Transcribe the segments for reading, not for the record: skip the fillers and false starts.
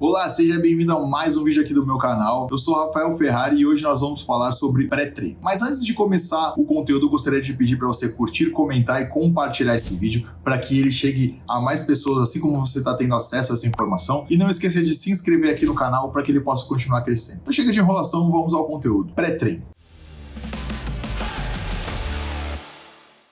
Olá, seja bem-vindo a mais um vídeo aqui do meu canal. Eu sou Rafael Ferrari e hoje nós vamos falar sobre pré-treino. Mas antes de começar o conteúdo, eu gostaria de pedir para você curtir, comentar e compartilhar esse vídeo para que ele chegue a mais pessoas, assim como você está tendo acesso a essa informação. E não esqueça de se inscrever aqui no canal para que ele possa continuar crescendo. Então chega de enrolação, vamos ao conteúdo. Pré-treino.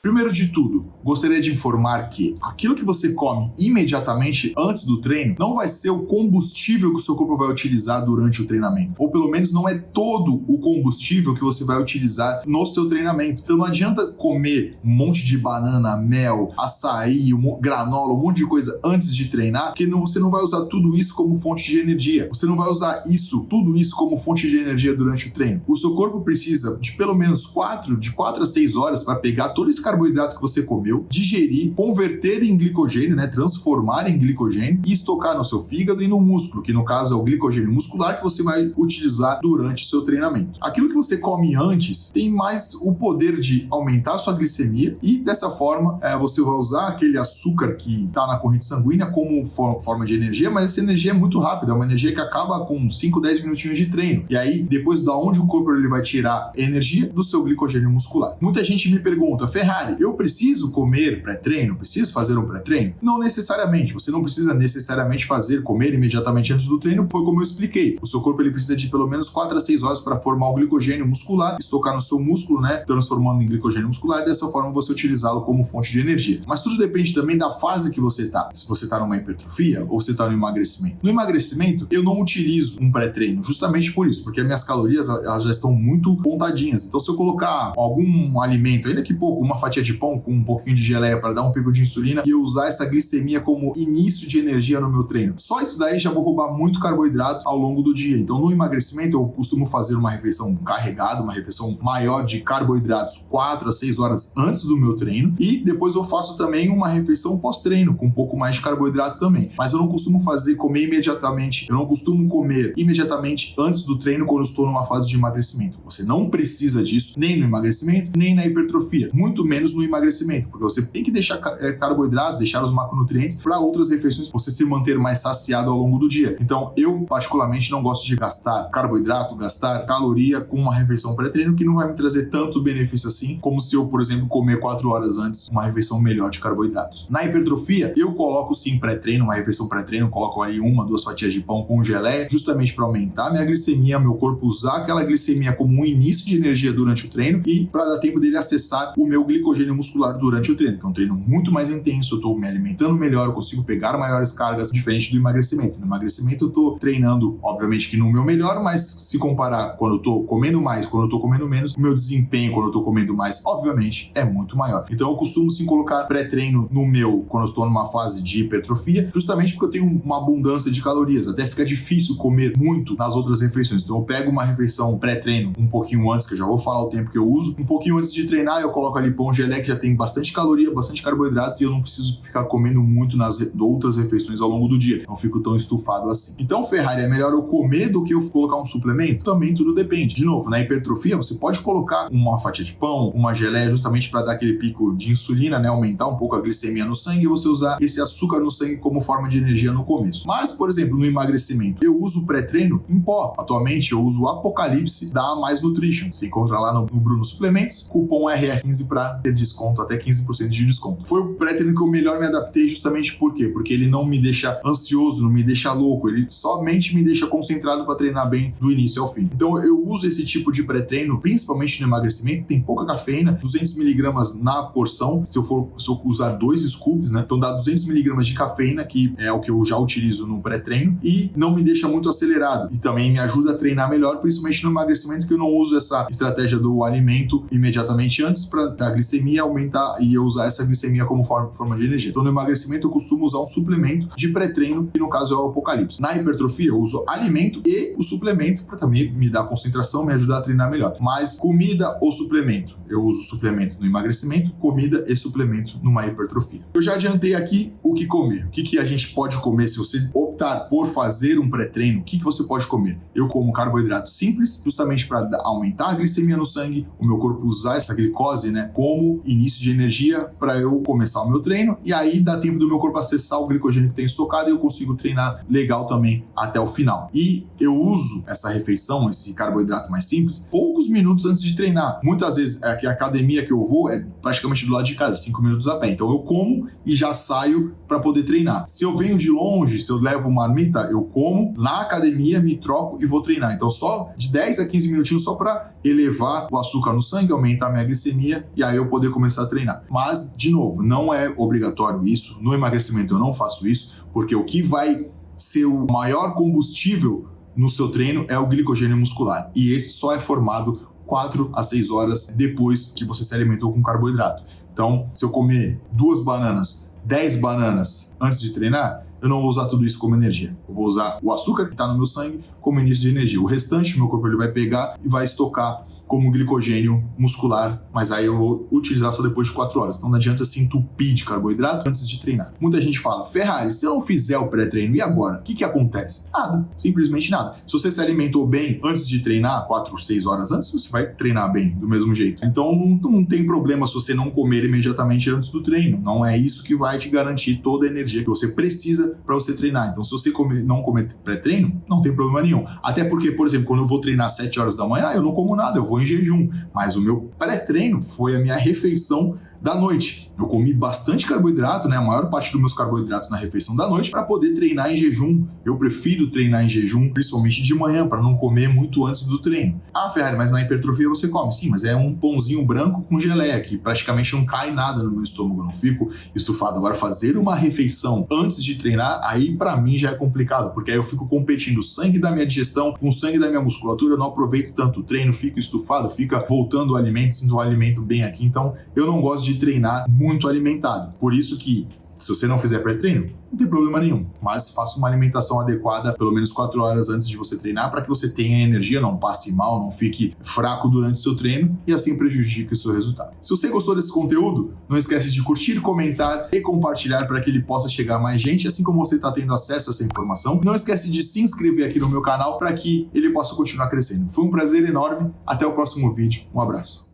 Primeiro de tudo, gostaria de informar que aquilo que você come imediatamente antes do treino não vai ser o combustível que o seu corpo vai utilizar durante o treinamento. Ou pelo menos não é todo o combustível que você vai utilizar no seu treinamento. Então não adianta comer um monte de banana, mel, açaí, granola, um monte de coisa antes de treinar, porque você não vai usar tudo isso como fonte de energia. Você não vai usar tudo isso como fonte de energia durante o treino. O seu corpo precisa de pelo menos 4 a 6 horas para pegar todo esse carboidrato que você comeu, digerir, converter em glicogênio, transformar em glicogênio e estocar no seu fígado e no músculo, que no caso é o glicogênio muscular que você vai utilizar durante o seu treinamento. Aquilo que você come antes tem mais o poder de aumentar a sua glicemia e dessa forma você vai usar aquele açúcar que está na corrente sanguínea como forma de energia, mas essa energia é muito rápida, é uma energia que acaba com 5, 10 minutinhos de treino. E aí, depois da onde o corpo ele vai tirar energia do seu glicogênio muscular. Muita gente me pergunta, Ferrari, eu preciso comer pré-treino? Preciso fazer um pré-treino? Não necessariamente. Você não precisa necessariamente comer imediatamente antes do treino, foi como eu expliquei. O seu corpo ele precisa de pelo menos 4 a 6 horas para formar o glicogênio muscular, estocar no seu músculo, transformando em glicogênio muscular, e dessa forma você utilizá-lo como fonte de energia. Mas tudo depende também da fase que você está. Se você está numa hipertrofia ou você está no emagrecimento. No emagrecimento, eu não utilizo um pré-treino, justamente por isso, porque as minhas calorias elas já estão muito contadinhas. Então, se eu colocar algum alimento, ainda que pouco, uma fatia de pão com um pouquinho de geleia para dar um pico de insulina e eu usar essa glicemia como início de energia no meu treino, só isso daí já vou roubar muito carboidrato ao longo do dia. Então, no emagrecimento, eu costumo fazer uma refeição carregada, uma refeição maior de carboidratos 4 a 6 horas antes do meu treino e depois eu faço também uma refeição pós-treino com um pouco mais de carboidrato também. Mas eu não costumo comer imediatamente, eu não costumo comer imediatamente antes do treino quando eu estou numa fase de emagrecimento. Você não precisa disso nem no emagrecimento, nem na hipertrofia, muito menos no emagrecimento, porque você tem que deixar carboidrato, deixar os macronutrientes para outras refeições, para você se manter mais saciado ao longo do dia. Então, eu particularmente não gosto de gastar carboidrato, gastar caloria com uma refeição pré-treino que não vai me trazer tanto benefício assim, como se eu, por exemplo, comer 4 horas antes uma refeição melhor de carboidratos. Na hipertrofia, eu coloco sim pré-treino, uma refeição pré-treino, coloco ali 1, 2 fatias de pão com geleia, justamente para aumentar minha glicemia, meu corpo usar aquela glicemia como um início de energia durante o treino e para dar tempo dele acessar o meu glicogênio muscular durante o treino, que é um treino muito mais intenso, eu estou me alimentando melhor, eu consigo pegar maiores cargas, diferente do emagrecimento. No emagrecimento eu estou treinando, obviamente que no meu melhor, mas se comparar quando eu estou comendo mais, quando eu estou comendo menos, o meu desempenho quando eu estou comendo mais, obviamente, é muito maior. Então eu costumo sim colocar pré-treino quando eu estou numa fase de hipertrofia, justamente porque eu tenho uma abundância de calorias, até fica difícil comer muito nas outras refeições. Então eu pego uma refeição pré-treino um pouquinho antes, que eu já vou falar o tempo que eu uso, um pouquinho antes de treinar eu coloco ali pão geleia que já tem bastante caloria, bastante carboidrato e eu não preciso ficar comendo muito nas outras refeições ao longo do dia. Não fico tão estufado assim. Então, Ferrari, é melhor eu comer do que eu colocar um suplemento? Também tudo depende. De novo, na hipertrofia você pode colocar uma fatia de pão, uma geleia justamente para dar aquele pico de insulina, aumentar um pouco a glicemia no sangue e você usar esse açúcar no sangue como forma de energia no começo. Mas, por exemplo, no emagrecimento, eu uso pré-treino em pó. Atualmente eu uso o Apocalipse da A Mais Nutrition. Você encontra lá no Bruno Suplementos, cupom RF15 para ter desconto, até 15% de desconto. Foi o pré-treino que eu melhor me adaptei justamente por quê? Porque ele não me deixa ansioso, não me deixa louco, ele somente me deixa concentrado para treinar bem do início ao fim. Então eu uso esse tipo de pré-treino, principalmente no emagrecimento, tem pouca cafeína, 200mg na porção, se eu usar 2 scoops, então dá 200mg de cafeína, que é o que eu já utilizo no pré-treino, e não me deixa muito acelerado, e também me ajuda a treinar melhor, principalmente no emagrecimento, que eu não uso essa estratégia do alimento imediatamente antes para a glicemia aumentar e eu usar essa glicemia como forma de energia. Então no emagrecimento eu costumo usar um suplemento de pré-treino, que no caso é o Apocalipse. Na hipertrofia eu uso alimento e o suplemento para também me dar concentração, me ajudar a treinar melhor. Mas comida ou suplemento? Eu uso suplemento no emagrecimento, comida e suplemento numa hipertrofia. Eu já adiantei aqui o que comer. O que a gente pode comer se você optar por fazer um pré-treino, o que você pode comer? Eu como carboidrato simples, justamente para aumentar a glicemia no sangue, o meu corpo usar essa glicose, né, como início de energia para eu começar o meu treino, e aí dá tempo do meu corpo acessar o glicogênio que tem estocado e eu consigo treinar legal também até o final. E eu uso essa refeição, esse carboidrato mais simples, poucos minutos antes de treinar. Muitas vezes a academia que eu vou é praticamente do lado de casa, 5 minutos a pé. Então eu como e já saio para poder treinar. Se eu venho de longe, se eu levo uma marmita, eu como na academia, me troco e vou treinar. Então só de 10 a 15 minutinhos só para elevar o açúcar no sangue, aumentar a minha glicemia e aí eu poder começar a treinar. Mas, de novo, não é obrigatório isso. No emagrecimento eu não faço isso, porque o que vai ser o maior combustível no seu treino é o glicogênio muscular. E esse só é formado 4 a 6 horas depois que você se alimentou com carboidrato. Então, se eu comer 2 bananas, 10 bananas antes de treinar, eu não vou usar tudo isso como energia. Eu vou usar o açúcar que está no meu sangue como início de energia. O restante, meu corpo ele vai pegar e vai estocar como glicogênio muscular, mas aí eu vou utilizar só depois de 4 horas. Então não adianta se entupir de carboidrato antes de treinar. Muita gente fala, Ferrari, se eu não fizer o pré-treino, e agora? O que acontece? Nada, simplesmente nada. Se você se alimentou bem antes de treinar, 4, 6 horas antes, você vai treinar bem do mesmo jeito. Então não tem problema se você não comer imediatamente antes do treino. Não é isso que vai te garantir toda a energia que você precisa para você treinar. Então se você não comer pré-treino, não tem problema nenhum. Até porque, por exemplo, quando eu vou treinar às 7 horas da manhã, eu não como nada, eu vou em jejum, mas o meu pré-treino foi a minha refeição da noite. Eu comi bastante carboidrato, né? A maior parte dos meus carboidratos na refeição da noite para poder treinar em jejum. Eu prefiro treinar em jejum, principalmente de manhã, para não comer muito antes do treino. Ah, Ferrari, mas na hipertrofia você come? Sim, mas é um pãozinho branco com geleia, que praticamente não cai nada no meu estômago, eu não fico estufado. Agora, fazer uma refeição antes de treinar, aí para mim já é complicado, porque aí eu fico competindo o sangue da minha digestão com o sangue da minha musculatura, eu não aproveito tanto o treino, fico estufado, fica voltando o alimento, sinto o alimento bem aqui, então eu não gosto de treinar muito alimentado. Por isso que, se você não fizer pré-treino, não tem problema nenhum, mas faça uma alimentação adequada pelo menos 4 horas antes de você treinar para que você tenha energia, não passe mal, não fique fraco durante o seu treino e assim prejudique o seu resultado. Se você gostou desse conteúdo, não esquece de curtir, comentar e compartilhar para que ele possa chegar a mais gente, assim como você está tendo acesso a essa informação. Não esquece de se inscrever aqui no meu canal para que ele possa continuar crescendo. Foi um prazer enorme, até o próximo vídeo, um abraço.